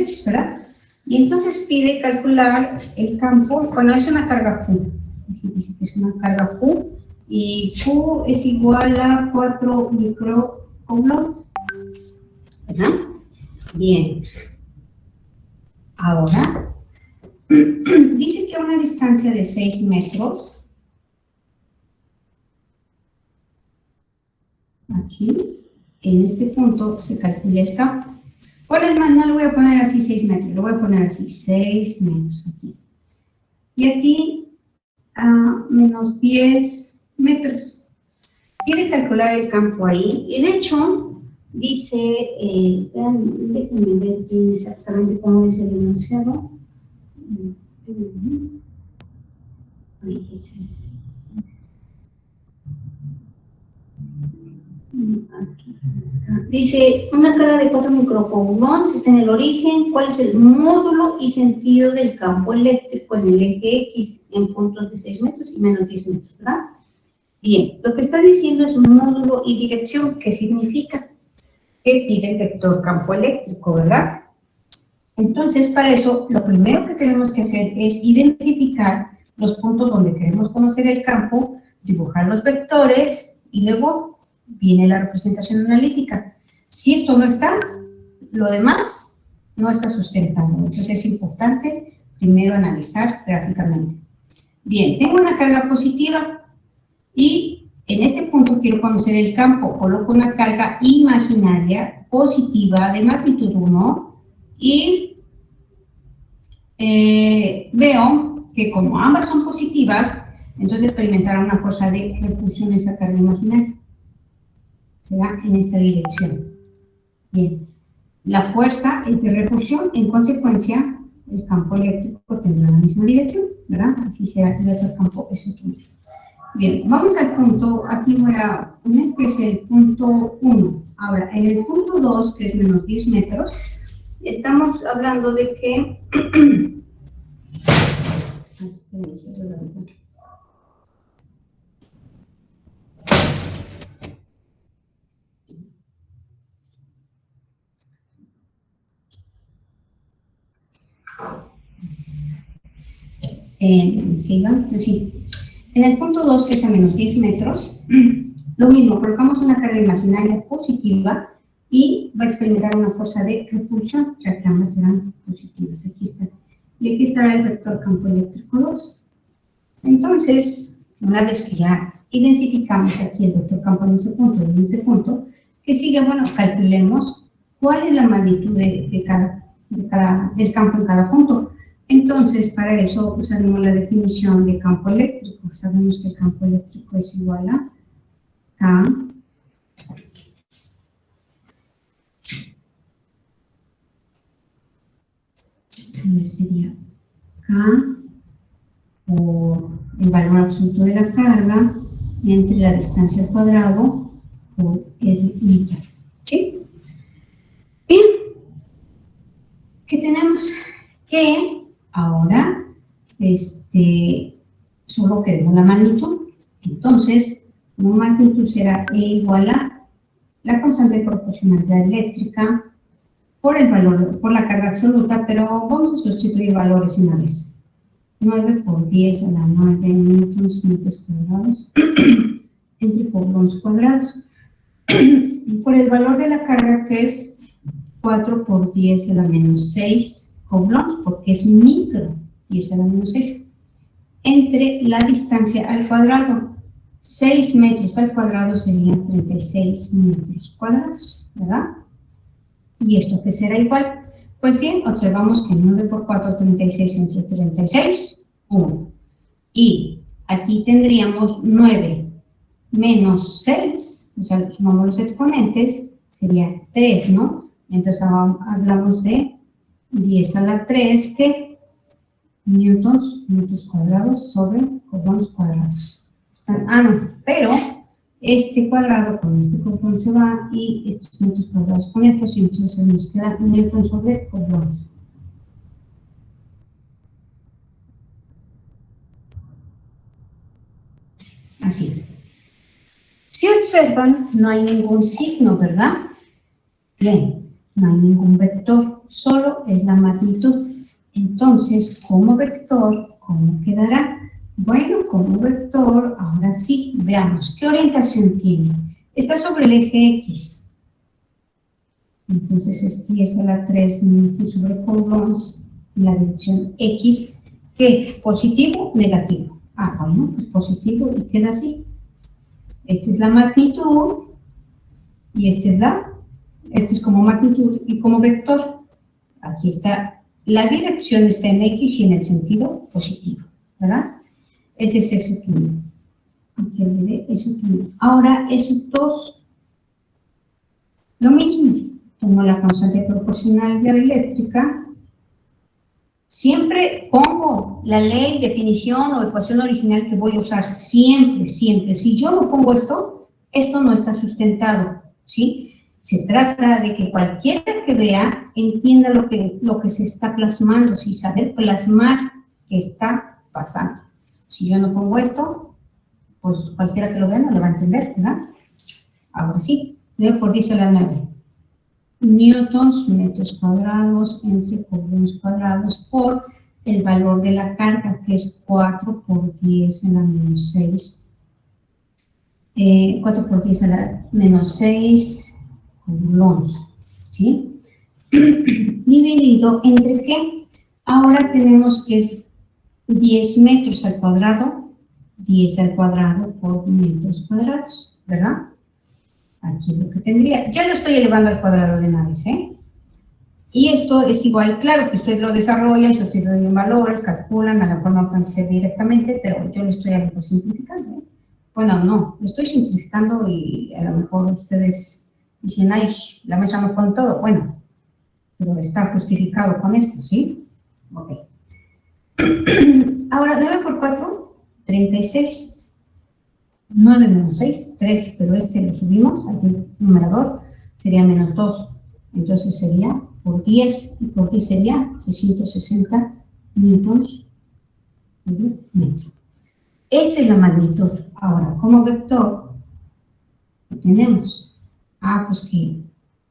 X, ¿verdad? Y entonces pide calcular el campo, bueno, es una carga Q, dice que es una carga Q, y Q es igual a 4 microcoulombs, ¿verdad? Bien. Ahora, dice que a una distancia de 6 metros, aquí, en este punto se calcula el campo. Bueno, es más, no lo voy a poner así 6 metros, lo voy a poner así 6 metros aquí. Y aquí a menos 10 metros. Quiere calcular el campo ahí. Y de hecho, dice, déjenme ver bien exactamente cómo dice el enunciado. Ahí dice. Aquí está. Dice, una carga de 4 microcoulombs está en el origen. ¿Cuál es el módulo y sentido del campo eléctrico en el eje X en puntos de 6 metros y menos 10 metros, ¿verdad? Bien, lo que está diciendo es un módulo y dirección. ¿Qué significa? Que pide el vector campo eléctrico, ¿verdad? Entonces, para eso, lo primero que tenemos que hacer es identificar los puntos donde queremos conocer el campo, dibujar los vectores y luego viene la representación analítica. Si esto no está, lo demás no está sustentado. Entonces es importante primero analizar gráficamente. Bien, tengo una carga positiva y en este punto quiero conocer el campo. Coloco una carga imaginaria positiva de magnitud 1 y veo que como ambas son positivas, entonces experimentará una fuerza de repulsión en esa carga imaginaria. Será en esta dirección. Bien, la fuerza es de repulsión, en consecuencia, el campo eléctrico tendrá la misma dirección, ¿verdad? Así será el otro campo es otro. Bien, vamos al punto, aquí voy a poner que es el punto 1. Ahora, en el punto 2, que es menos 10 metros, estamos hablando de que... En el punto 2, que es a menos 10 metros, lo mismo, colocamos una carga imaginaria positiva y va a experimentar una fuerza de repulsión, ya que ambas serán positivas. Aquí está. Y aquí estará el vector campo eléctrico 2. Entonces, una vez que ya identificamos aquí el vector campo en este punto y en este punto, que sigue, bueno, calculemos cuál es la magnitud del campo en cada punto. Entonces, para eso usaremos la definición de campo eléctrico. Sabemos que el campo eléctrico es igual a K sería K por el valor absoluto de la carga entre la distancia al cuadrado por el unitario. ¿Sí? Bien. ¿Qué tenemos? Que ahora solo queremos la magnitud. Entonces, la magnitud será E igual a la constante de proporcionalidad eléctrica por el valor, por la carga absoluta, pero vamos a sustituir valores una vez. 9 por 10 a la 9 metros cuadrados entre coulombs cuadrados. Por el valor de la carga, que es 4 por 10 a la menos 6 coulombs, porque es micro, 10 a la menos 6, entre la distancia al cuadrado. 6 metros al cuadrado serían 36 metros cuadrados, ¿verdad? ¿Y esto qué será igual? Pues bien, observamos que 9 por 4, 36 entre 36, 1. Y aquí tendríamos 9 menos 6, o sea, sumamos los exponentes, sería 3, ¿no? Entonces hablamos de 10 a la 3, que metros cuadrados sobre coulombs cuadrados. No, pero este cuadrado con este coulombs se va y estos metros cuadrados con estos, y entonces nos queda metros sobre coulombs. Así. Si observan, no hay ningún signo, ¿verdad? Bien. No hay ningún vector, solo es la magnitud. Entonces, como vector, ¿cómo quedará? Bueno, como vector, ahora sí, veamos, ¿qué orientación tiene? Está sobre el eje X. Entonces, es 10 a la 3 sobre coulombs en la dirección X, ¿qué? ¿Positivo? Negativo. Ah, bueno, pues positivo y queda así. Esta es la magnitud y esta es como magnitud y como vector. Aquí está, la dirección está en X y en el sentido positivo, ¿verdad? Ese es eso que uno. Aquí olvidé eso que uno. Ahora, esos dos, lo mismo. Tomo la constante proporcional de la eléctrica. Siempre pongo la ley, definición o ecuación original que voy a usar, siempre, siempre. Si yo no pongo esto, esto no está sustentado, ¿sí? Se trata de que cualquiera que vea entienda lo que se está plasmando, ¿sí? Saber plasmar qué está pasando. Si yo no pongo esto, pues cualquiera que lo vea no lo va a entender, ¿verdad? Ahora sí, 9 por 10 a la 9. Newtons, metros cuadrados, entre coulombs cuadrados, por el valor de la carga, que es 4 por 10 a la menos 6. 4 por 10 a la menos 6 coulombs, ¿sí? Dividido entre qué? Ahora tenemos que es 10 metros al cuadrado, 10 al cuadrado por metros cuadrados, ¿verdad? Aquí lo que tendría, ya lo estoy elevando al cuadrado de una vez, ¿eh? Y esto es igual, claro que ustedes lo desarrollan, sustituyen valores, calculan, a lo mejor no pueden ser directamente, pero yo lo estoy a lo mejor simplificando, ¿eh? Bueno, no, lo estoy simplificando y a lo mejor ustedes dicen, ay, la maestra no pone todo, bueno, pero está justificado con esto, ¿sí? Ok. Ahora, 9 por 4, 36. 9 menos 6, 3, pero este lo subimos al numerador, sería menos 2. Entonces sería por 10, y por 10 sería 360 newtons por metro. Esta es la magnitud. Ahora, como vector, ¿qué tenemos? Pues que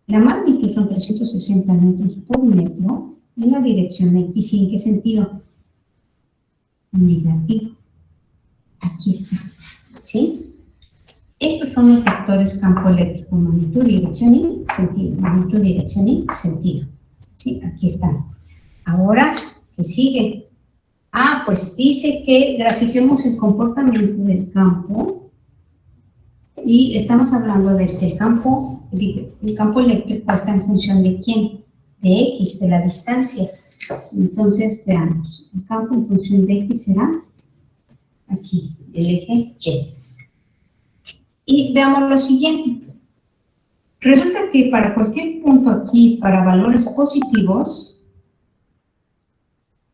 la magnitud son 360 newtons por metro en la dirección X. ¿Y en qué sentido? Negativo. Aquí está, ¿sí? Estos son los vectores campo eléctrico, magnitud, dirección y sentido. Magnitud, dirección y sentido. ¿Sí? Aquí están. Ahora, ¿qué sigue? Pues dice que grafiquemos el comportamiento del campo y estamos hablando de que el campo eléctrico está en función de quién, de X, de la distancia. Entonces, veamos, el campo en función de X será aquí, el eje Y. Y veamos lo siguiente. Resulta que para cualquier punto aquí, para valores positivos,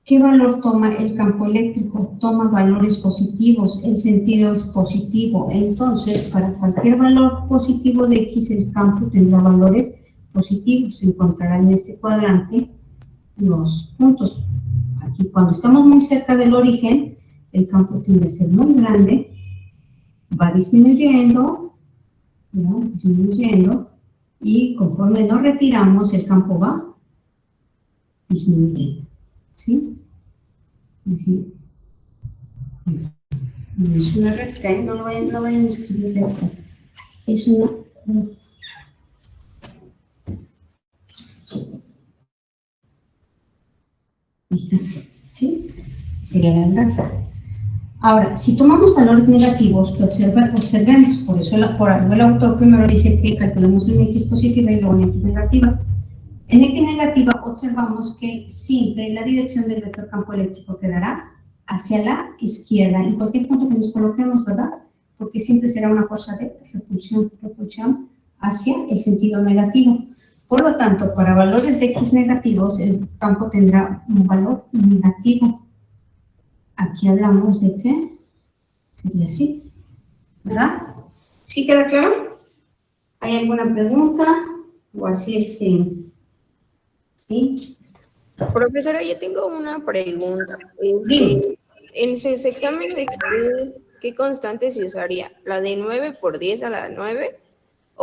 ¿qué valor toma el campo eléctrico? Toma valores positivos, el sentido es positivo. Entonces, para cualquier valor positivo de X, el campo tendrá valores positivos. Se encontrarán en este cuadrante los puntos. Aquí, cuando estamos muy cerca del origen, el campo tiende a ser muy grande, va disminuyendo, ¿no? Disminuyendo, y conforme nos retiramos, el campo va disminuyendo, ¿sí? Así. No es una recta, ¿eh? No vayan a escribir recta. Es una... Ahí está, ¿sí? Sería la recta. Ahora, si tomamos valores negativos, que observemos, por algo el autor primero dice que calculemos en X positiva y luego en X negativa. En X negativa observamos que siempre la dirección del vector campo eléctrico quedará hacia la izquierda, en cualquier punto que nos coloquemos, ¿verdad? Porque siempre será una fuerza de repulsión hacia el sentido negativo. Por lo tanto, para valores de X negativos, el campo tendrá un valor negativo. Aquí hablamos de que sería así, ¿verdad? ¿Sí queda claro? ¿Hay alguna pregunta? O así ¿sí? Profesora, yo tengo una pregunta. Dime. En sus exámenes, ¿qué constante se usaría? ¿La de 9 por 10 a la 9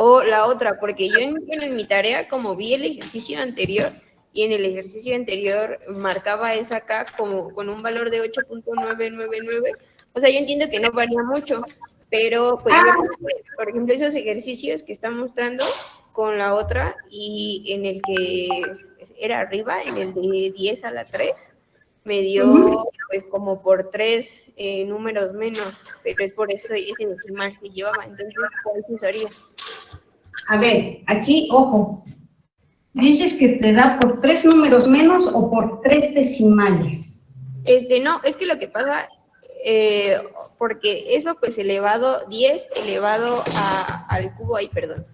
O la otra, porque yo en mi tarea, como vi el ejercicio anterior, y en el ejercicio anterior marcaba esa K como con un valor de 8.999, o sea, yo entiendo que no varía mucho, pero pues yo, por ejemplo, esos ejercicios que está mostrando con la otra y en el que era arriba, en el de 10 a la 3, me dio pues como por 3 números menos, pero es por eso ese decimal que llevaba, entonces ¿cuál se usaría? A ver, aquí, ojo, dices que te da por 3 números menos o por 3 decimales. No, es que lo que pasa, porque eso pues elevado, 10 elevado al cubo, ay, perdón,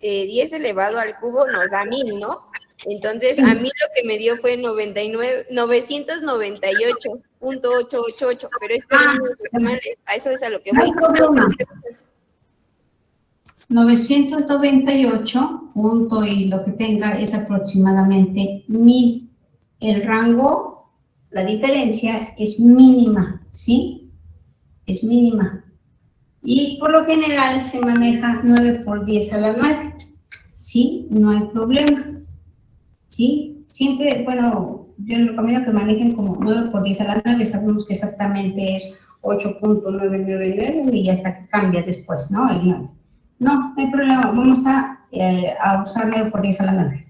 10 elevado al cubo nos da 1000, ¿no? Entonces, Sí. a mí lo que me dio fue 998.888, pero es por números decimales, a eso es a lo que No voy. hay problema. 998 punto y lo que tenga es aproximadamente 1000. El rango, la diferencia es mínima, ¿sí? Es mínima. Y por lo general se maneja 9 por 10 a la 9, ¿sí? No hay problema, ¿sí? Siempre, bueno, yo les recomiendo que manejen como 9 por 10 a la 9, sabemos que exactamente es 8.999 y hasta que cambia después, ¿no? El 9. No, no hay problema, vamos a usar 9 por 10 a la 9,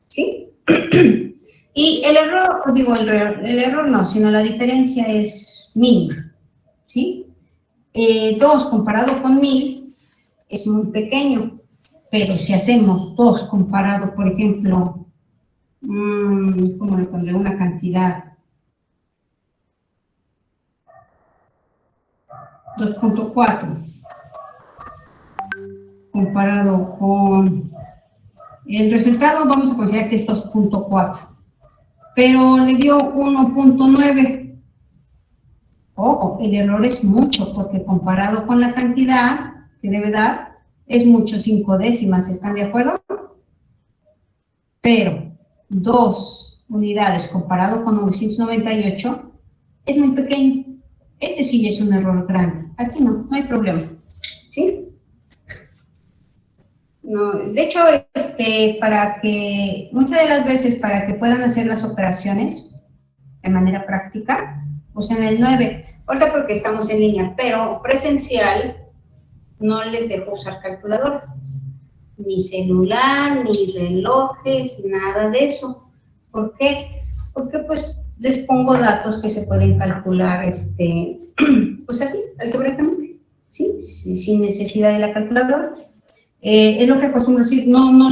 ¿sí? Y el error, digo, el error no, sino la diferencia es mínima, ¿sí? 2 comparado con 1000 es muy pequeño, pero si hacemos 2 comparado, por ejemplo, ¿cómo le pondré una cantidad? 2.4 comparado con el resultado, vamos a considerar que es 2.4, pero le dio 1.9. Ojo, el error es mucho, porque comparado con la cantidad que debe dar, es mucho 5 décimas, ¿están de acuerdo? Pero 2 unidades comparado con 998 es muy pequeño. Este sí es un error grande. Aquí no, no hay problema. ¿Sí? No, de hecho, para que, muchas de las veces, para que puedan hacer las operaciones de manera práctica, usen el 9. Ahorita porque estamos en línea, pero presencial no les dejo usar calculadora. Ni celular, ni relojes, nada de eso. ¿Por qué? Porque pues les pongo datos que se pueden calcular, pues así, algebraicamente, ¿sí? Sin necesidad de la calculadora. Es lo que acostumbro decir, no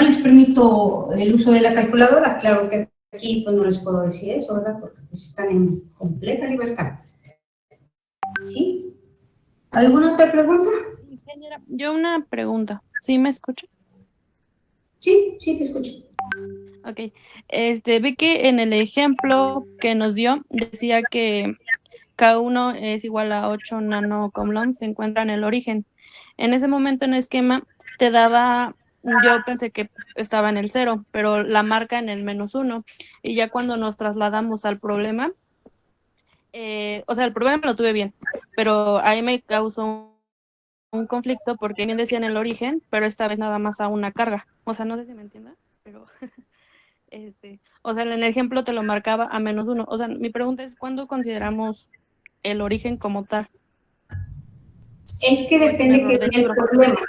les permito el uso de la calculadora, claro que aquí pues no les puedo decir eso, ¿verdad? Porque pues están en completa libertad. ¿Sí? ¿Alguna otra pregunta? Ingeniera, yo una pregunta. ¿Sí me escucha? Sí, sí te escucho. Ok. Vi que en el ejemplo que nos dio decía que K1 es igual a 8 nanocoulombs, se encuentra en el origen. En ese momento en el esquema te daba, yo pensé que pues, estaba en el 0, pero la marca en el -1. Y ya cuando nos trasladamos al problema, o sea, el problema lo tuve bien, pero ahí me causó un conflicto porque bien decía en el origen, pero esta vez nada más a una carga. O sea, no sé si me entiendas, pero o sea, en el ejemplo te lo marcaba a -1. O sea, mi pregunta es, ¿cuándo consideramos el origen como tal? Es que ¿O es un depende que error del diga el libro? problema,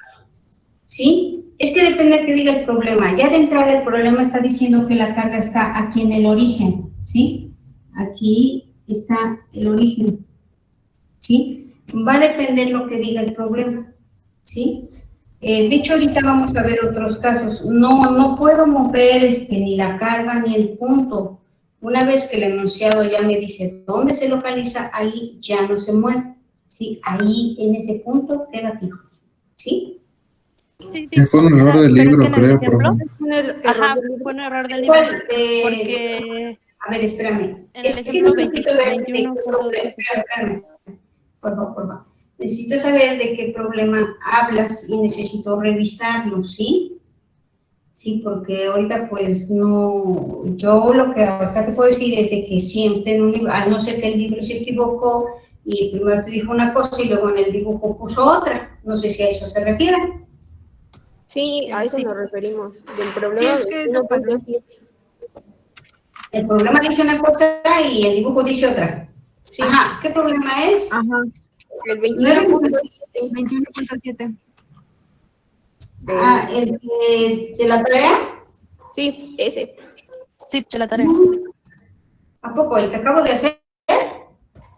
¿sí? Es que depende que diga el problema. Ya de entrada el problema está diciendo que la carga está aquí en el origen, ¿sí? Aquí está el origen, ¿sí? Va a depender lo que diga el problema, ¿sí? De hecho, ahorita vamos a ver otros casos. No puedo mover ni la carga ni el punto. Una vez que el enunciado ya me dice dónde se localiza, ahí ya no se mueve, ¿sí? Ahí en ese punto queda fijo, ¿sí? Sí, Que sí, fue un o error sea, del pero es que libro, en el creo, ejemplo, profe. ajá, fue un error del libro, ¿Cuál? porque A ver, espérame. en el Es que ejemplo necesito ver de qué 21.7. espérame. Por favor. Necesito saber de qué problema hablas y necesito revisarlo, ¿sí? Sí, porque ahorita pues no, yo lo que ahorita te puedo decir es de que siempre en un libro, a no ser que el libro se equivocó y primero te dijo una cosa y luego en el dibujo puso otra, No sé si a eso se refiere. Sí, a eso Sí. nos referimos. Del problema Sí, es que eso pasó. 21.7. El programa dice una cosa y el dibujo dice otra. Sí. Ajá, ¿qué problema es? Ajá, El No era 21.7 21.7. Ah, el de la tarea. Sí, ese. Sí, de la tarea. ¿A poco? ¿El que acabo de hacer?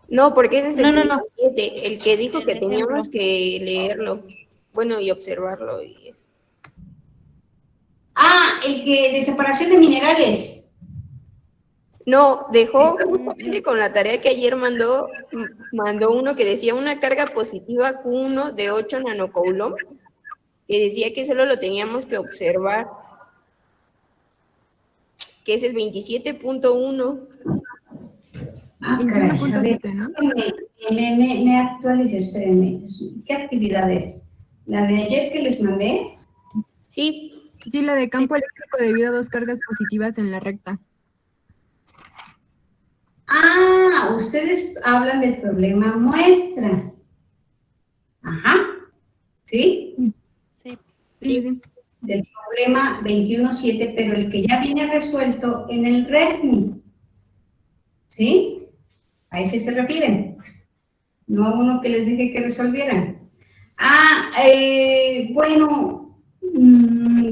No, porque ese es el No. 27, el que dijo El que teníamos ejemplo. que leerlo, bueno, y observarlo y eso. Ah, el que de separación de minerales. No, dejó Está- justamente con la tarea que ayer mandó uno que decía una carga positiva Q1 de 8 nanocoulomb, que decía que solo lo teníamos que observar, que es el 27.1. Ah, caray, a ver, 21.7, ¿no? me actualizo, espérenme. ¿Qué actividades? La de ayer que les mandé. Sí, Sí, la de campo eléctrico debido a dos cargas positivas en la recta. Ah, ustedes hablan del problema muestra. Ajá, ¿sí? Sí. Sí. Del problema 21.7, pero el que ya viene resuelto en el RESNI. ¿Sí? A ese se refieren. No a uno que les dije que resolvieran. Ah, bueno,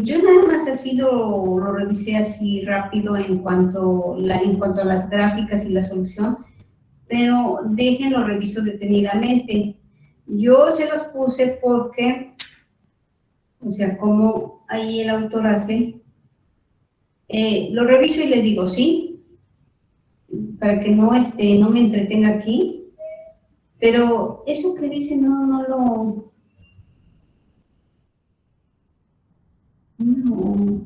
yo nada más así lo revisé así rápido en cuanto a las gráficas y la solución, pero déjenlo reviso detenidamente. Yo se los puse porque, o sea, como ahí el autor hace, lo reviso y les digo sí, para que no, no me entretenga aquí, pero eso que dice no lo... No.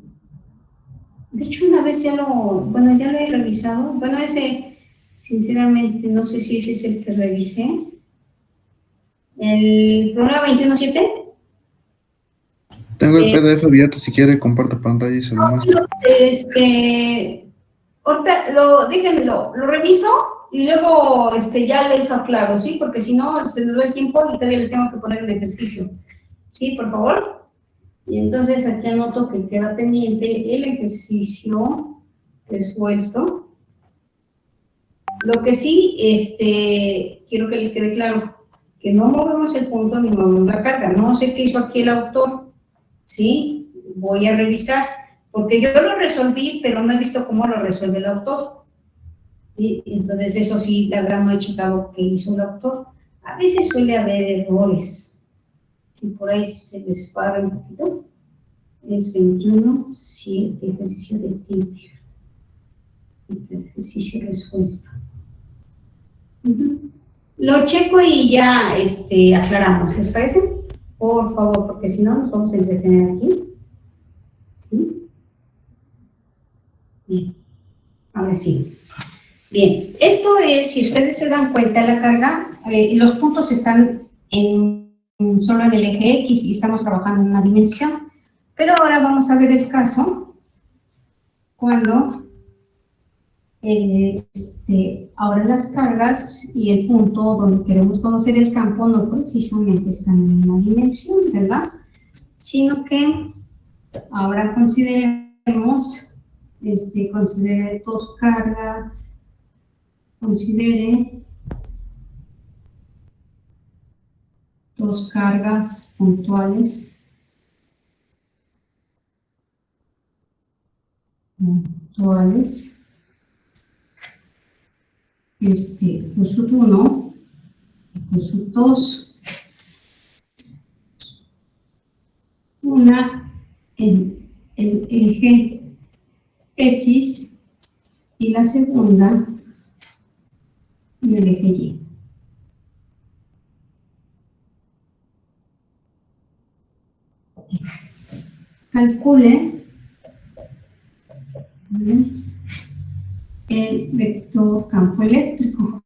De hecho, una vez bueno, ya lo he revisado. Bueno, ese, sinceramente, no sé si ese es el que revisé. El programa 21.7. Tengo el PDF abierto, si quiere comparto pantalla y se lo muestro. Ahorita déjenlo, lo reviso y luego ya les aclaro, ¿sí? Porque si no, se nos va el tiempo y todavía les tengo que poner un ejercicio. ¿Sí, por favor? Y entonces aquí anoto que queda pendiente el ejercicio resuelto. Lo que sí, quiero que les quede claro, que no movemos el punto ni movemos la carga. No sé qué hizo aquí el autor, ¿sí? Voy a revisar, porque yo lo resolví, pero no he visto cómo lo resuelve el autor. ¿Sí? Entonces, eso sí, la verdad no he checado qué hizo el autor. A veces suele haber errores. Si por ahí se les para un poquito. Es 21, 7, ejercicio de tiempo. Ejercicio resuelto. Lo checo y ya aclaramos, ¿les parece? Por favor, porque si no nos vamos a entretener aquí. ¿Sí? Bien, ahora sí. Bien, esto es, si ustedes se dan cuenta, la carga, los puntos están solo en el eje X y estamos trabajando en una dimensión. Pero ahora vamos a ver el caso cuando ahora las cargas y el punto donde queremos conocer el campo no precisamente están en una dimensión, ¿verdad? Sino que ahora consideremos, considere dos cargas, considere dos cargas puntuales, Q 1, Q 2, una en el eje X y la segunda en el eje Y. Calcule el vector campo eléctrico.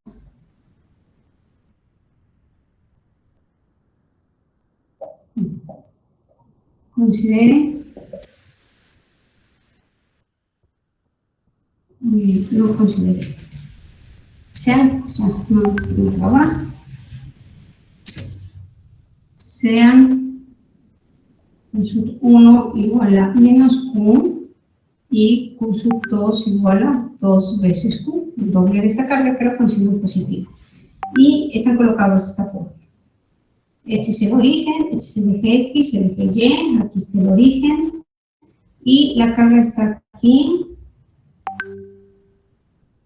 Considere, no considere, sea, no ahora, sean Q sub 1 igual a menos Q y Q sub 2 igual a 2 veces Q, el doble de esa carga, pero con signo positivo. Y están colocados de esta forma. Este es el origen, este es el eje X, el eje Y, aquí está el origen, y la carga está aquí.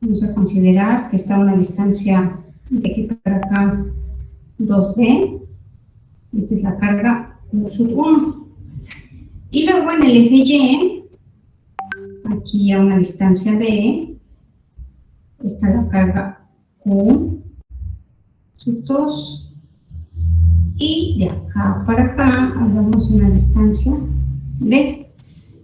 Vamos a considerar que está a una distancia de aquí para acá 2D. Esta es la carga Q sub 1. Y luego en el eje Y, aquí a una distancia D, está la carga Q sub 2. Y de acá para acá hablamos de una distancia D,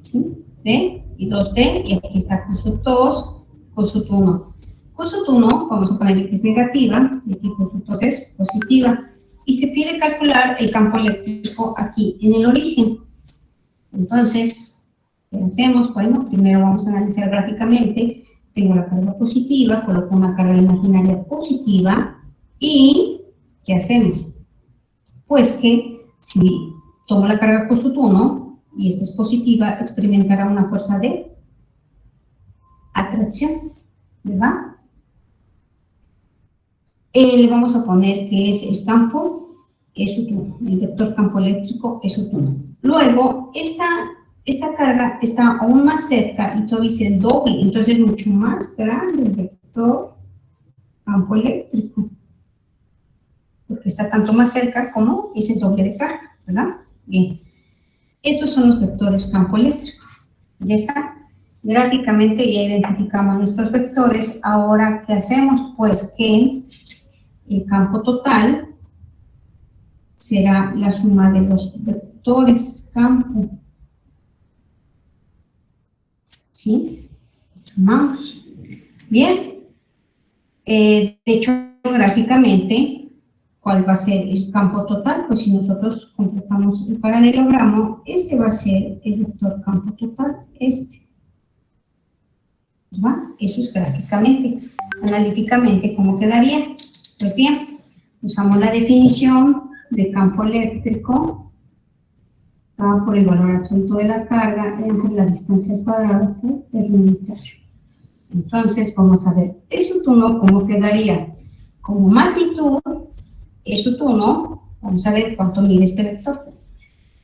¿sí? D y 2D, y aquí está Q sub 2, Q sub 1. Q sub 1, vamos a ponerle que es negativa, y aquí Q sub 2 es positiva. Y se pide calcular el campo eléctrico aquí, en el origen. Entonces, ¿qué hacemos? Bueno, primero vamos a analizar gráficamente. Tengo la carga positiva, coloco una carga imaginaria positiva, y ¿qué hacemos? Pues que si tomo la carga Q sub 1 y esta es positiva, experimentará una fuerza de atracción, ¿verdad? Le vamos a poner que es el campo E sub 1, el vector campo eléctrico E sub 1. Luego, esta carga está aún más cerca y todavía dice doble, entonces es mucho más grande el vector campo eléctrico, porque está tanto más cerca como ese doble de carga, ¿verdad? Bien, estos son los vectores campo eléctrico. Ya está. Gráficamente ya identificamos nuestros vectores. Ahora, ¿qué hacemos? Pues que el campo total será la suma de los vectores campo. ¿Sí? Sumamos. Bien. De hecho, gráficamente, ¿cuál va a ser el campo total? Pues si nosotros completamos el paralelogramo, este va a ser el vector campo total, este. ¿verdad? Eso es gráficamente. Analíticamente, ¿cómo quedaría? Pues bien, usamos la definición de campo eléctrico por el valor absoluto de la carga entre la distancia al cuadrado por el unitario. Entonces, vamos a ver, E sub 1, ¿cómo quedaría? Como magnitud, E sub 1, vamos a ver cuánto mide este vector.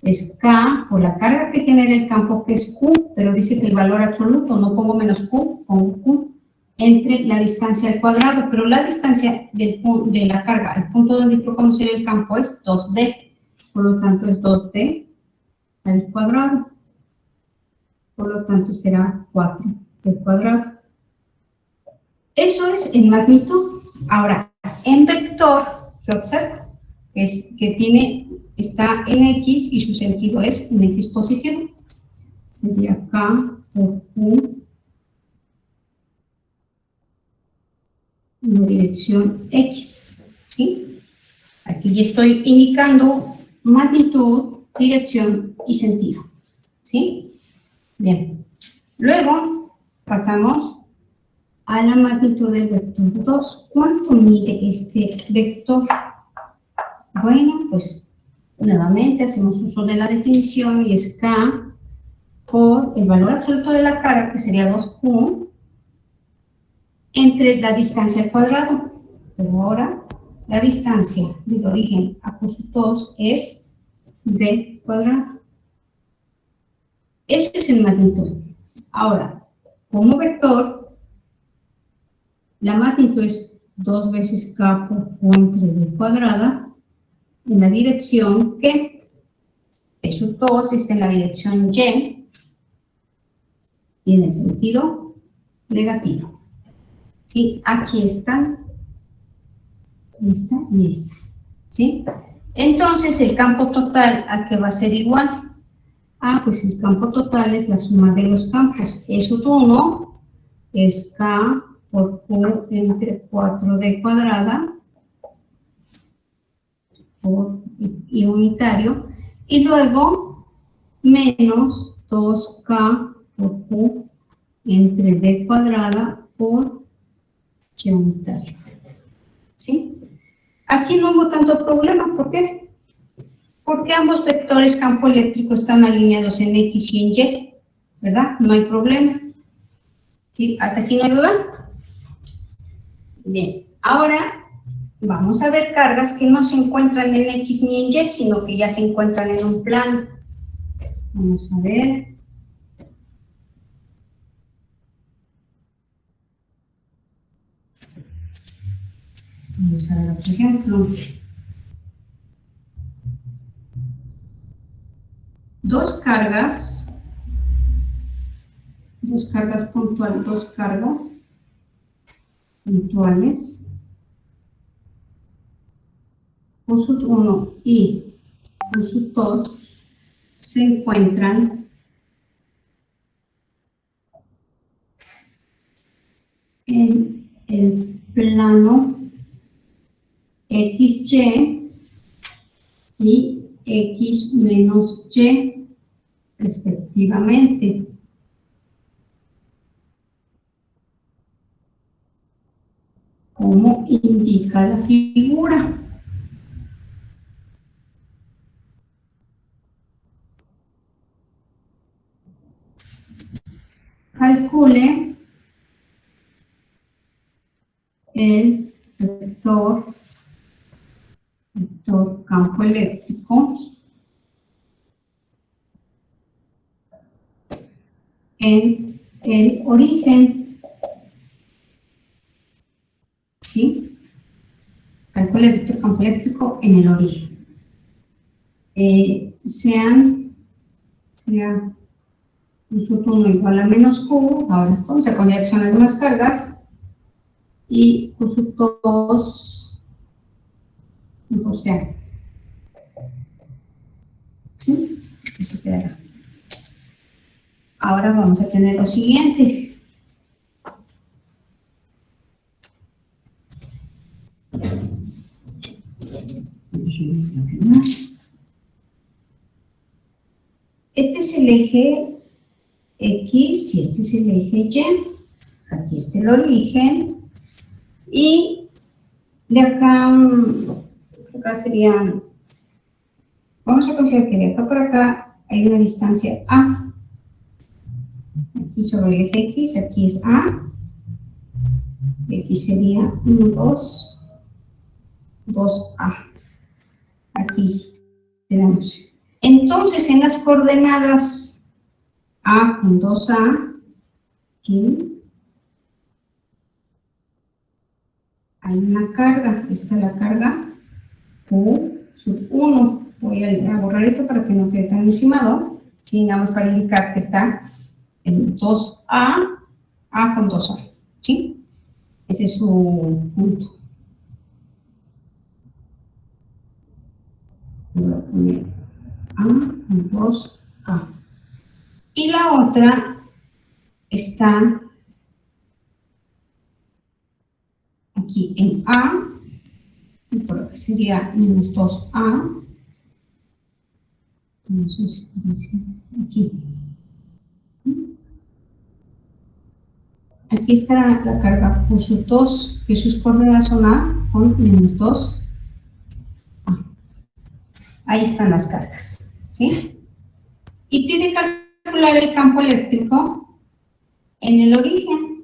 Es K por la carga que genera el campo, que es Q, pero dice que el valor absoluto, no pongo menos Q, pongo Q, entre la distancia al cuadrado, pero la distancia de la carga al punto donde quiero conocer el campo es 2D, por lo tanto es 2D al cuadrado, por lo tanto será 4 al cuadrado. Eso es en magnitud. Ahora, en vector, ¿qué observo? Es que está en X y su sentido es en X positivo. Sería K por Q en la dirección X, ¿sí? Aquí ya estoy indicando magnitud, dirección y sentido, ¿sí? Bien. Luego pasamos a la magnitud del vector 2. ¿Cuánto mide este vector? Bueno, pues nuevamente hacemos uso de la definición y es K por el valor absoluto de la carga, que sería 2Q, entre la distancia al cuadrado. Pero ahora la distancia del origen a Q sub 2 es D cuadrado. Eso es el magnitud. Ahora, como vector, la magnitud es 2 veces K por Q entre D cuadrada, en la dirección que E sub 2 está en la dirección Y y en el sentido negativo. ¿Sí? Aquí están, esta y esta. ¿Sí? Entonces, el campo total, ¿a qué va a ser igual? Pues el campo total es la suma de los campos. E sub 1 es K por Q entre 4D cuadrada y unitario, y luego menos 2K por Q entre D cuadrada por Y unitario. ¿Sí? Aquí no hubo tanto problema, ¿por qué? porque ambos vectores campo eléctrico están alineados en X y en Y, ¿verdad? No hay problema. ¿Sí? ¿Hasta aquí no hay duda? Bien, ahora vamos a ver cargas que no se encuentran en X ni en Y, sino que ya se encuentran en un plano. Vamos a ver. Vamos a ver otro ejemplo. Dos cargas puntuales, QSUT 1 y QSUT 2 se encuentran en el plano XY y X menos Y, respectivamente. Como indica la figura. Calcule el vector campo eléctrico en el origen. ¿Sí? Calcule el vector campo eléctrico en el origen. Sea QSUT 1 igual a menos Q, ahora entonces con ya son las demás cargas, y QSUT 2 por sea. ¿Sí? Eso quedará. Ahora vamos a tener lo siguiente. Este es el eje X y este es el eje Y. Aquí está el origen. Y de acá serían, vamos a considerar que de acá para acá hay una distancia A. Aquí sobre el eje X, aquí es A. Y aquí sería 1, 2, 2A. Aquí tenemos. Entonces, en las coordenadas A con 2A, aquí hay una carga. Esta es la carga Q1. Voy a borrar esto para que no quede tan encimado. Sí, nada más para indicar que está en 2A, A con 2A. ¿Sí? Ese es su punto. Voy a poner A con 2A. Y la otra está aquí en A, y por aquí sería menos 2A. Entonces, aquí. Aquí está la carga QSUT 2, que sus coordenadas son A con menos 2A. Ahí están las cargas, ¿sí? Y pide calcular el campo eléctrico en el origen.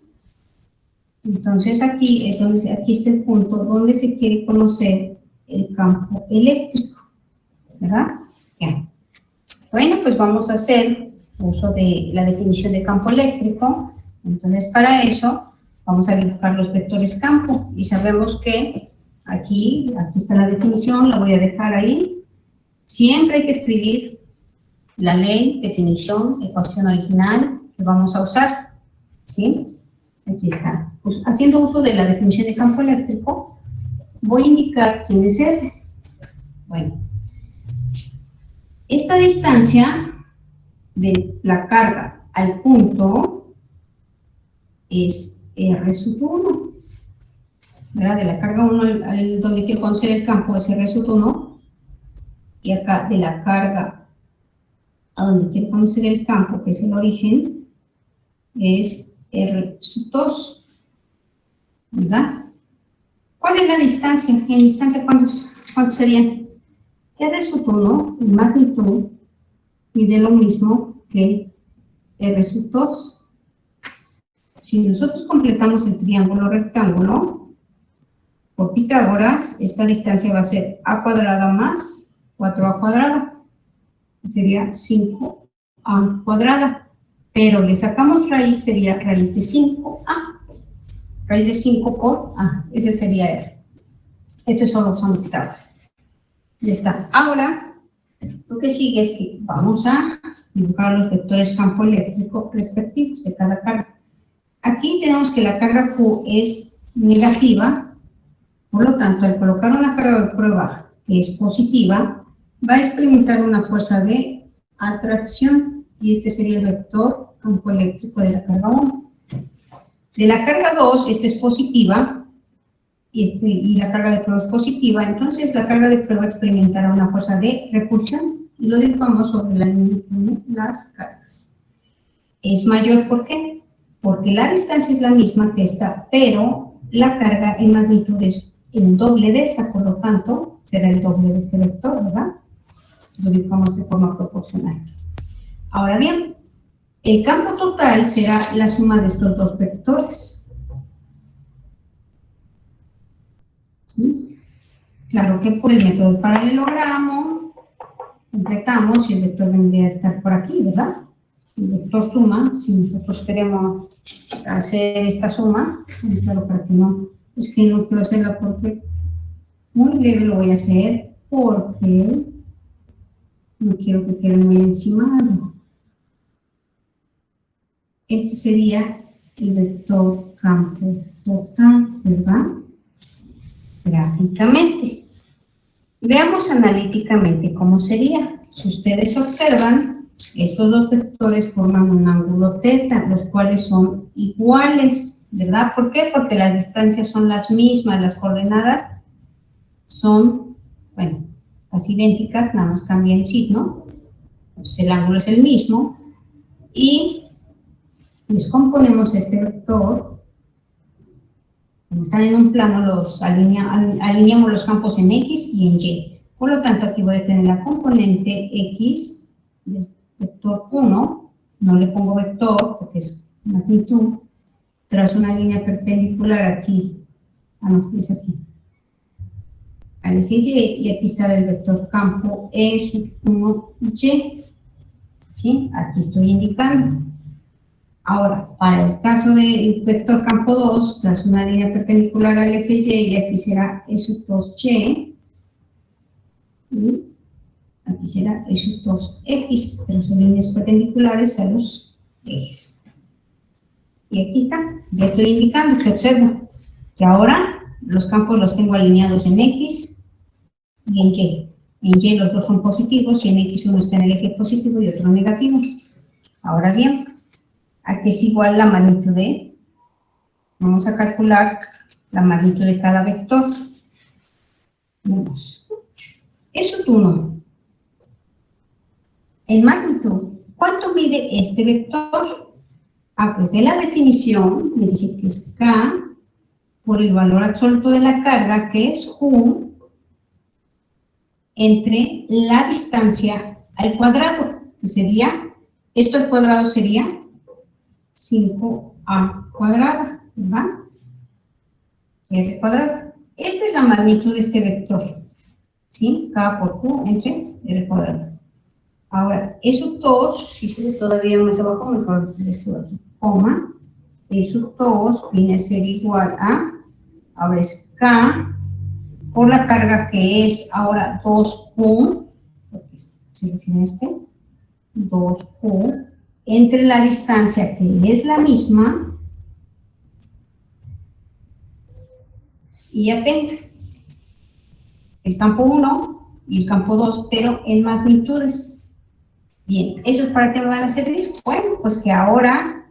Entonces aquí es donde, aquí está el punto donde se quiere conocer el campo eléctrico, ¿verdad? Ya. Bueno, pues vamos a hacer uso de la definición de campo eléctrico. Entonces, para eso vamos a dibujar los vectores campo y sabemos que aquí está la definición, la voy a dejar ahí. Siempre hay que escribir la ley, definición, ecuación original que vamos a usar, ¿sí? Aquí está. Pues, haciendo uso de la definición de campo eléctrico, voy a indicar quién es R. Bueno, esta distancia de la carga al punto es R1, ¿verdad? De la carga 1 al donde quiero conocer el campo es R1, y acá de la carga a donde quiero conocer el campo, que es el origen, es R2, ¿verdad? ¿Cuál es la distancia? En distancia, ¿cuántos serían? R sub 1 en magnitud mide lo mismo que R sub 2. Si nosotros completamos el triángulo rectángulo, por Pitágoras, esta distancia va a ser a cuadrada más 4a cuadrada. Sería 5a cuadrada. Pero le sacamos raíz, sería raíz de 5a. Raíz de 5 por a. Ese sería R. Esto solo son Pitágoras. Ya está. Ahora, lo que sigue es que vamos a dibujar los vectores campo eléctrico respectivos de cada carga. Aquí tenemos que la carga Q es negativa, por lo tanto, al colocar una carga de prueba que es positiva, va a experimentar una fuerza de atracción, y este sería el vector campo eléctrico de la carga 1. De la carga 2, esta es positiva, y la carga de prueba es positiva, entonces la carga de prueba experimentará una fuerza de repulsión, y lo dibujamos sobre la línea de las cargas. Es mayor, ¿por qué? Porque la distancia es la misma que esta, pero la carga en magnitud es el doble de esta, por lo tanto, será el doble de este vector, ¿verdad? Lo dibujamos de forma proporcional. Ahora bien, el campo total será la suma de estos dos vectores. ¿Sí? Claro que por el método del paralelogramo, completamos y el vector vendría a estar por aquí, ¿verdad? El vector suma, si nosotros queremos hacer esta suma, claro, para que no, es que no quiero hacerla porque muy leve lo voy a hacer, porque no quiero que quede muy encimado. Este sería el vector campo total, ¿verdad? Gráficamente. Veamos analíticamente cómo sería. Si ustedes observan, estos dos vectores forman un ángulo θ, los cuales son iguales, ¿verdad? ¿Por qué? Porque las distancias son las mismas, las coordenadas son, bueno, casi idénticas, nada más cambia el signo. Entonces el ángulo es el mismo y descomponemos este vector. Como están en un plano, alineamos los campos en X y en Y. Por lo tanto, aquí voy a tener la componente X del vector 1, no le pongo vector porque es magnitud, tras una línea perpendicular aquí, no, es aquí, al eje Y, y aquí estará el vector campo E sub 1Y, ¿sí? Aquí estoy indicando. Ahora, para el caso del vector campo 2, tras una línea perpendicular al eje Y, y aquí será E sub 2Y, y aquí será E sub 2X, tras líneas perpendiculares a los ejes. Y aquí está, ya estoy indicando, que observo que ahora los campos los tengo alineados en X y en Y. En Y los dos son positivos y en X uno está en el eje positivo y otro negativo. Ahora bien, ¿a qué es igual la magnitud de? Vamos a calcular la magnitud de cada vector. Vamos. E sub 1. En magnitud, ¿cuánto mide este vector? Pues de la definición me dice que es K por el valor absoluto de la carga, que es Q, entre la distancia al cuadrado, que sería, esto al cuadrado sería 5a cuadrada, ¿verdad? R cuadrada. Esta es la magnitud de este vector, ¿sí? K por Q entre R cuadrada. Ahora, E sub 2, si sube todavía más abajo, mejor le escribo aquí, coma, E sub 2 viene a ser igual a, ahora es K, por la carga que es ahora 2Q, porque se define este, 2Q, entre la distancia que es la misma, y ya tengo el campo 1 y el campo 2, pero en magnitudes. Bien, ¿eso es para qué me van a servir? Bueno, pues que ahora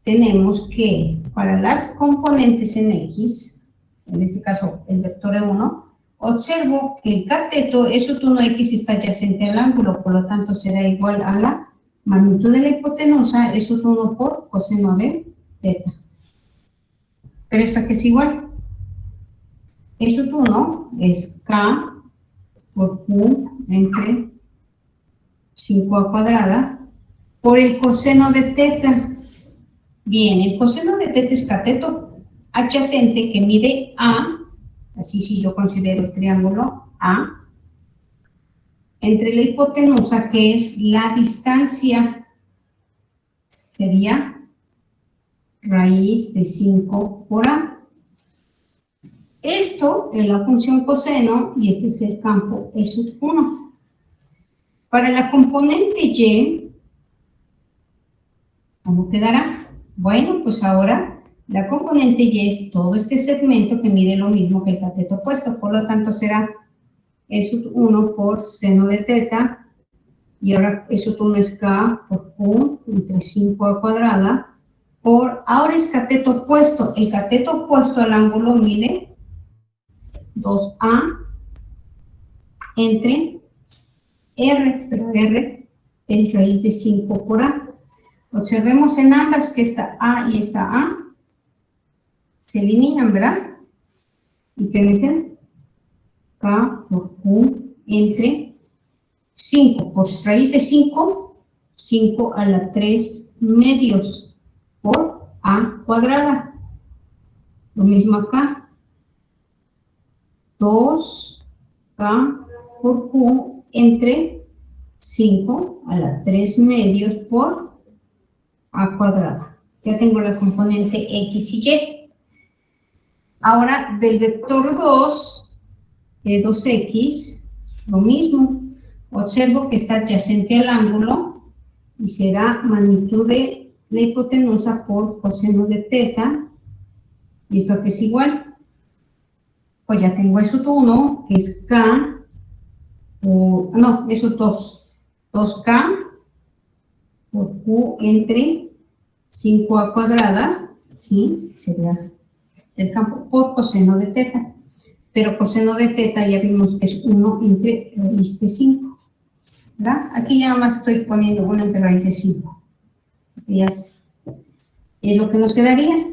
tenemos que, para las componentes en X, en este caso el vector E1, observo que el cateto E sub 1X está adyacente al ángulo, por lo tanto será igual a la magnitud de la hipotenusa E sub 1 por coseno de θ. Pero esto aquí es igual. E sub 1 es K por Q entre 5A cuadrada por el coseno de teta. Bien, el coseno de teta es cateto adyacente que mide A, así si yo considero el triángulo A, entre la hipotenusa, que es la distancia, sería raíz de 5 por A. Esto es la función coseno y este es el campo E sub 1. Para la componente Y, ¿cómo quedará? Bueno, pues ahora la componente Y es todo este segmento que mide lo mismo que el cateto opuesto, por lo tanto será E sub 1 por seno de teta, y ahora E sub 1 es K por Q entre 5A cuadrada, por, ahora es cateto opuesto, el cateto opuesto al ángulo mide 2A entre R, pero R es raíz de 5 por A. Observemos en ambas que esta A y esta A se eliminan, ¿verdad? ¿Y qué me queda? K por Q entre 5, por raíz de 5, 5 a la 3 medios por A cuadrada. Lo mismo acá. 2K por Q entre 5 a la 3 medios por A cuadrada. Ya tengo la componente X y Y. Ahora, del vector 2, de 2X, lo mismo. Observo que está adyacente al ángulo y será magnitud de la hipotenusa por coseno de teta. ¿Y esto aquí es igual? Pues ya tengo E sub 1, que es K, no, E sub 2, 2K por Q entre 5A cuadrada, ¿sí? Sería el campo por coseno de teta. Pero coseno de teta ya vimos que es 1 entre raíz de 5, ¿verdad? Aquí ya más estoy poniendo 1 entre raíz de 5. Ya es lo que nos quedaría.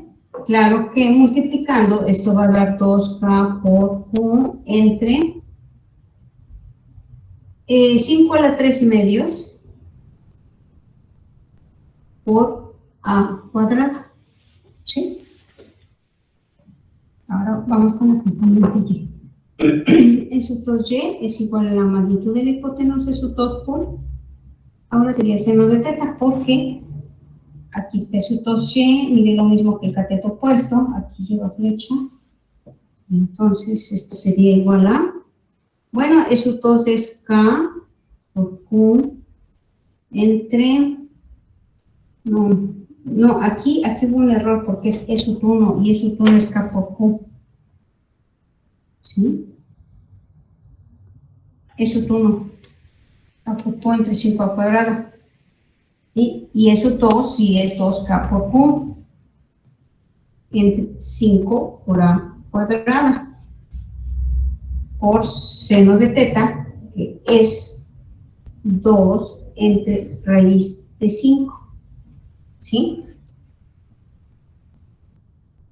Claro que multiplicando esto va a dar 2K por Q entre 5 a la 3 medios por A cuadrada, ¿sí? Ahora vamos con la componente Y. E sub 2Y es igual a la magnitud de la hipotenusa E sub 2 por, ahora sería seno de teta, porque aquí está E sub 2Y, mide lo mismo que el cateto opuesto, aquí lleva flecha, entonces esto sería igual a, bueno, E sub 2 es K por Q entre, no, aquí hubo un error porque es E sub 1 y E sub 1 es K por Q, ¿sí? E sub 1, K por Q entre 5A cuadrada, y E sub 2 sí es 2K por Q entre 5 por A cuadrada, por seno de teta, que es 2 entre raíz de 5, ¿sí?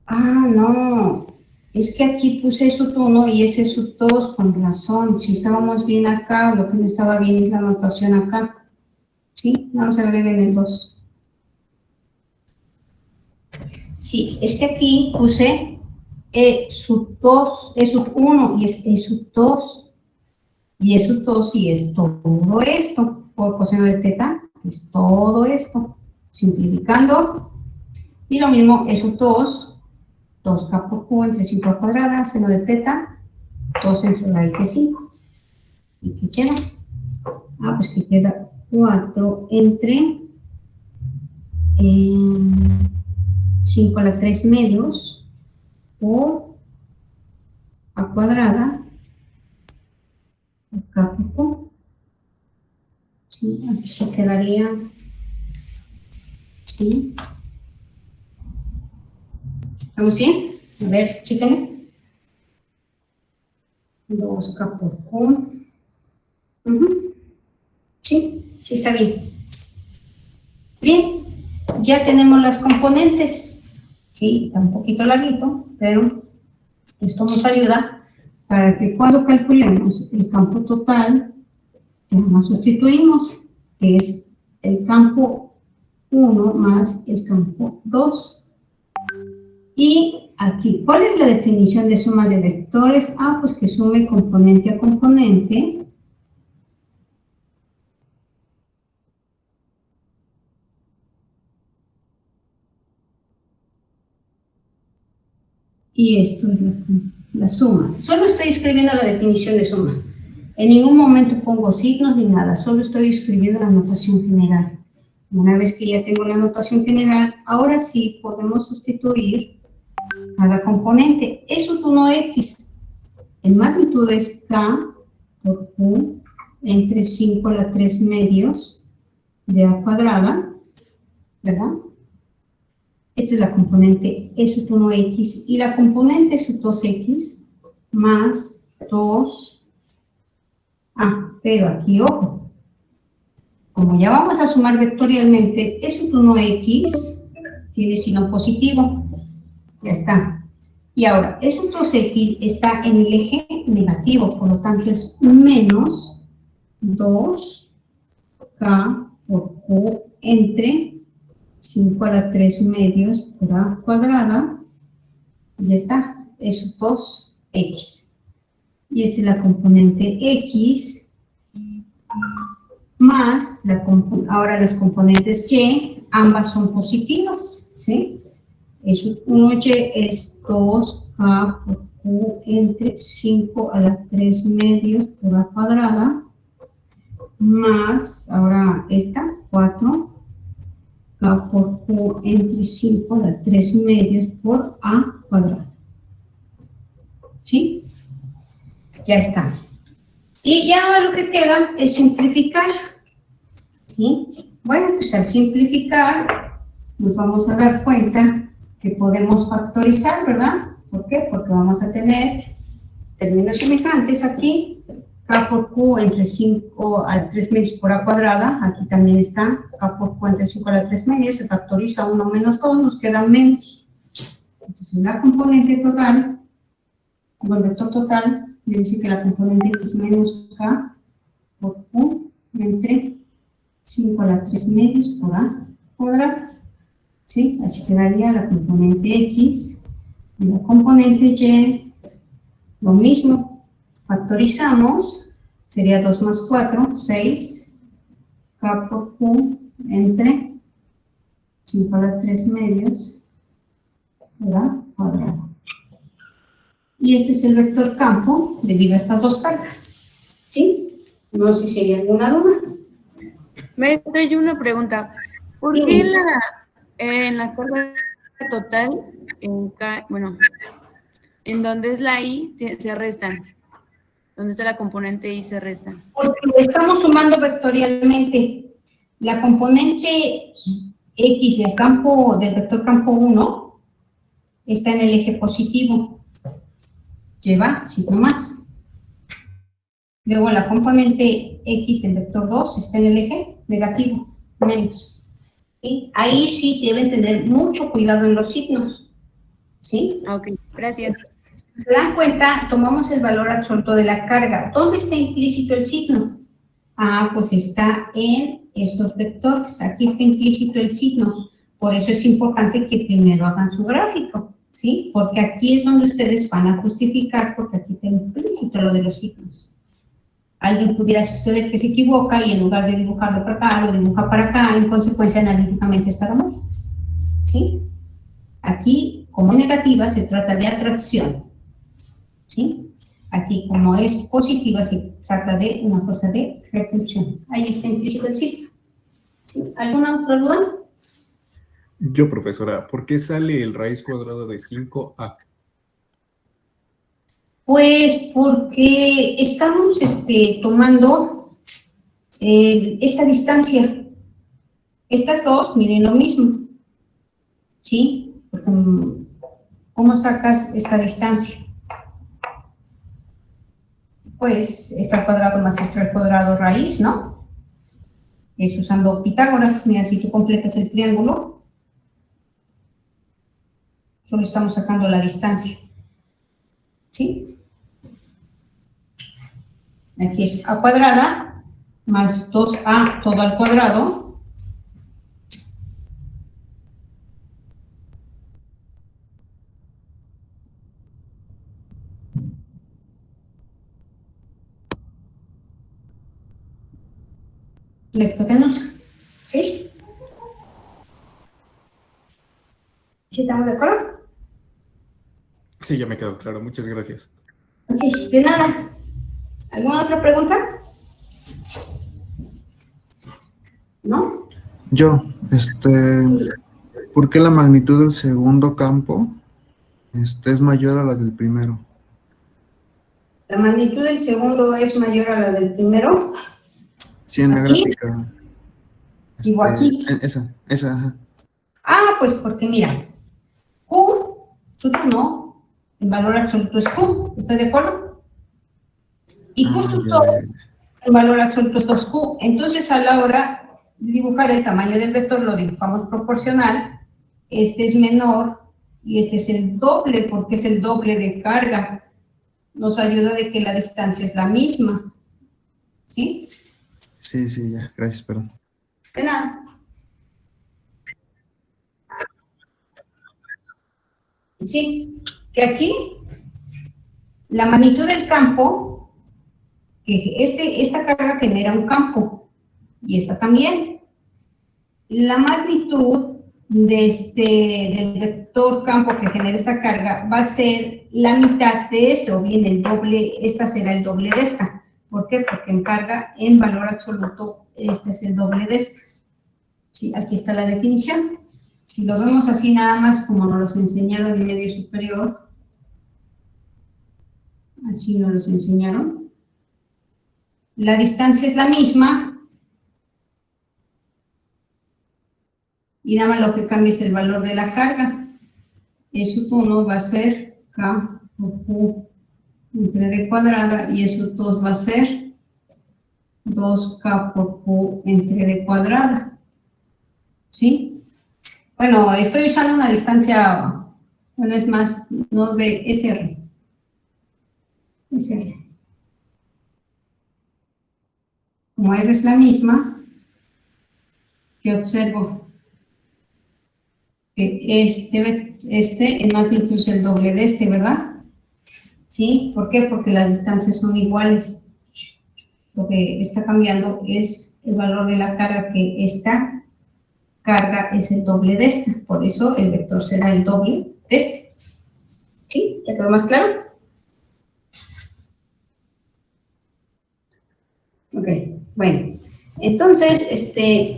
Ah, no, es que aquí puse E sub 1 y ese sub 2 con razón, si estábamos bien acá, lo que no estaba bien es la anotación acá, ¿sí? Vamos a agregar el 2. Sí, es que aquí puse E sub 2, E sub 1 y es E sub 2. Y E sub 2 sí es todo esto, por coseno de teta, es todo esto. Simplificando, y lo mismo E sub 2, 2K por Q entre 5A cuadrada, seno de teta, 2 entre raíz de 5. ¿Y qué queda? Ah, pues que queda 4 entre 5 a la 3 medios por A cuadrada, K por Q. Sí, aquí se quedaría, ¿sí? ¿Estamos bien? A ver, chéquenme. 2K por Q. Sí, sí está bien. Bien, ya tenemos las componentes. Sí, está un poquito larguito, pero esto nos ayuda para que cuando calculemos el campo total, nos sustituimos, que es el campo 1 más el campo 2. Y aquí, ¿cuál es la definición de suma de vectores? Pues que sume componente a componente. Y esto es la suma. Solo estoy escribiendo la definición de suma. En ningún momento pongo signos ni nada, solo estoy escribiendo la notación general. Una vez que ya tengo la notación general, ahora sí podemos sustituir cada componente. Eso es 1x. En magnitud es k por q entre 5 a la 3 medios de a cuadrada, ¿verdad? Esta es la componente E sub 1x y la componente sub 2x más 2. Pero aquí, ojo, como ya vamos a sumar vectorialmente, E sub 1x tiene signo positivo. Ya está. Y ahora, E sub 2x está en el eje negativo, por lo tanto es menos 2k por q entre 5 a la 3 medios por a cuadrada, ya está, es 2x. Y esta es la componente x, más, ahora las componentes y, ambas son positivas, ¿sí? Es 1y es 2k por q entre 5 a la 3 medios por a cuadrada, más, ahora esta, 4, k por q entre 5 a la 3 medios por a cuadrado. ¿Sí? Ya está. Y ya lo que queda es simplificar. ¿Sí? Bueno, pues al simplificar nos vamos a dar cuenta que podemos factorizar, ¿verdad? ¿Por qué? Porque vamos a tener términos semejantes aquí. K por q entre 5 a la 3 medios por a cuadrada, aquí también está, K por q entre 5 a la 3 medios, se factoriza 1 menos 2, nos queda menos. Entonces la componente total, o el vector total, me dice que la componente es menos K por q entre 5 a la 3 medios por a cuadrada. ¿Sí? Así quedaría la componente x y la componente y, lo mismo. Factorizamos, sería 2 más 4, 6, k por q entre 5 a la 3 medios, ¿verdad? Cuadrado. Y este es el vector campo debido a estas dos cargas. ¿Sí? No sé si hay alguna duda. Maestra, yo una pregunta. ¿Por qué en la carga total, en donde es la I, se restan? ¿Dónde está la componente I se restan? Porque estamos sumando vectorialmente. La componente X del vector campo 1 está en el eje positivo. Lleva signo más. Luego la componente X del vector 2 está en el eje negativo, menos. ¿Sí? Ahí sí deben tener mucho cuidado en los signos. ¿Sí? Ok, gracias. ¿Se dan cuenta? Tomamos el valor absoluto de la carga. ¿Dónde está implícito el signo? Pues está en estos vectores. Aquí está implícito el signo. Por eso es importante que primero hagan su gráfico, ¿sí? Porque aquí es donde ustedes van a justificar, porque aquí está implícito lo de los signos. Alguien pudiera suceder que se equivoca y en lugar de dibujarlo para acá, lo dibuja para acá, en consecuencia analíticamente estará mal. ¿Sí? Aquí, como negativa, se trata de atracción. ¿Sí? Aquí, como es positiva, se trata de una fuerza de repulsión. Ahí está implícito el signo. ¿Sí? ¿Alguna otra duda? Yo, profesora, ¿por qué sale el raíz cuadrada de 5a? Pues porque estamos tomando esta distancia. Estas dos miden lo mismo. ¿Sí? Porque, ¿cómo sacas esta distancia? Pues esto al cuadrado más esto al cuadrado raíz, ¿no? Es usando Pitágoras. Mira, si tú completas el triángulo, solo estamos sacando la distancia. ¿Sí? Aquí es a cuadrada más 2a todo al cuadrado de hipotenusa. ¿Sí? ¿Sí estamos de acuerdo? Sí, ya me quedó claro. Muchas gracias. Ok, de nada. ¿Alguna otra pregunta? ¿No? Yo, ¿por qué la magnitud del segundo campo es mayor a la del primero? La magnitud del segundo es mayor a la del primero. Sí, en la Aquí, gráfica. digo aquí. Esa, ajá. Ah, pues porque mira, Q, sub 1, el valor absoluto es Q, ¿estás de acuerdo? Y Q Ah, sub ya, 2, ya, ya. el valor absoluto es 2Q. Entonces, a la hora de dibujar el tamaño del vector, lo dibujamos proporcional. Este es menor y este es el doble, porque es el doble de carga. Nos ayuda de que la distancia es la misma. ¿Sí? Sí, sí, ya. Gracias, perdón. De nada. Sí, que aquí la magnitud del campo, que esta carga genera un campo y esta también. La magnitud del vector campo que genera esta carga va a ser la mitad de esto, o bien el doble, esta será el doble de esta. ¿Por qué? Porque en carga, en valor absoluto, este es el doble de esta. Sí, aquí está la definición. Si lo vemos así nada más como nos los enseñaron en medio superior, así nos los enseñaron, la distancia es la misma y nada más lo que cambia es el valor de la carga. Eso 1 va a ser K por Q entre D cuadrada y eso 2 va a ser 2K por Q entre D cuadrada. ¿Sí? Bueno, estoy usando una distancia, bueno, es más, no de SR. SR. Como R es la misma, que observo que en magnitud es el doble de este, ¿verdad? ¿Sí? ¿Por qué? Porque las distancias son iguales. Lo que está cambiando es el valor de la carga, que esta carga es el doble de esta. Por eso el vector será el doble de este. ¿Sí? ¿Ya quedó más claro? Ok, bueno. Entonces,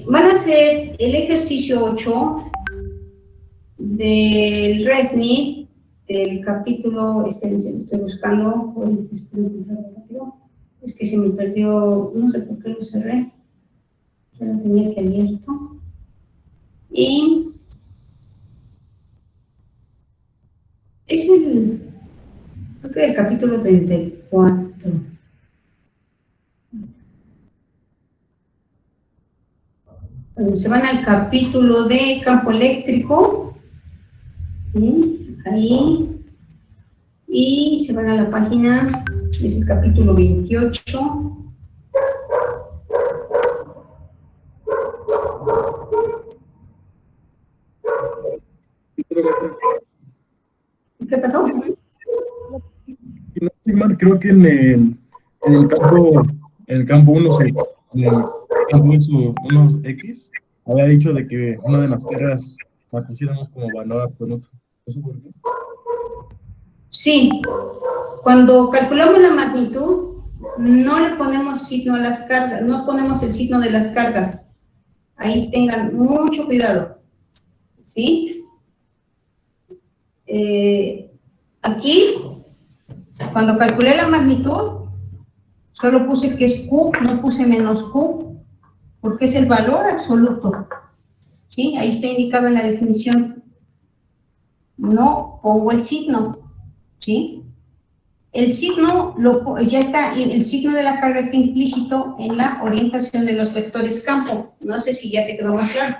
van a hacer el ejercicio 8 del RESNI, del capítulo, espérense, lo estoy buscando, es que se me perdió, no sé por qué lo cerré, ya lo tenía que abierto, y es creo que el capítulo 34. Bueno, se van al capítulo de campo eléctrico, ¿sí? Ahí, y se van a la página, es el capítulo 28. ¿Qué pasó? Si no estoy mal, creo que en el campo 1, en el campo 1X, había dicho de que una de las cargas la pusiéramos como valor absoluto. ¿Eso por qué? Sí, cuando calculamos la magnitud, no le ponemos signo a las cargas, no ponemos el signo de las cargas. Ahí tengan mucho cuidado, ¿sí? Aquí, cuando calculé la magnitud, solo puse que es Q, no puse menos Q, porque es el valor absoluto, ¿sí? Ahí está indicado en la definición. No pongo el signo, ¿sí? El signo ya está, el signo de la carga está implícito en la orientación de los vectores campo. No sé si ya te quedó más claro.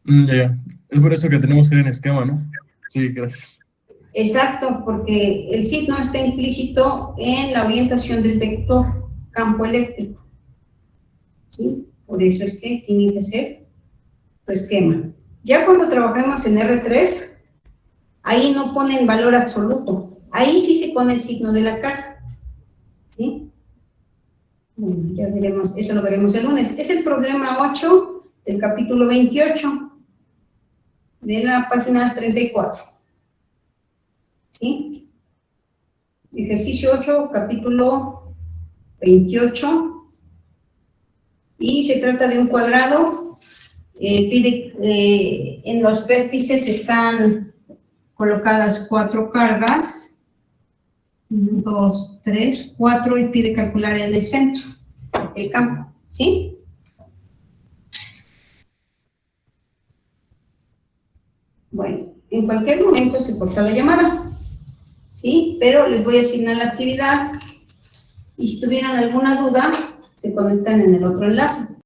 Ya. Es por eso que tenemos que ir en esquema, ¿no? Sí, gracias. Exacto, porque el signo está implícito en la orientación del vector campo eléctrico. ¿Sí? Por eso es que tiene que ser tu esquema. Ya cuando trabajemos en R3, ahí no ponen valor absoluto. Ahí sí se pone el signo de la carga. ¿Sí? Bueno, ya veremos, eso lo veremos el lunes. Es el problema 8 del capítulo 28 de la página 34. ¿Sí? Ejercicio 8, capítulo 28. Y se trata de un cuadrado. En los vértices están colocadas 4 cargas. 1, 2, 3, 4 y pide calcular en el centro el campo. ¿Sí? Bueno, en cualquier momento se corta la llamada. ¿Sí? Pero les voy a asignar la actividad y si tuvieran alguna duda, se conectan en el otro enlace.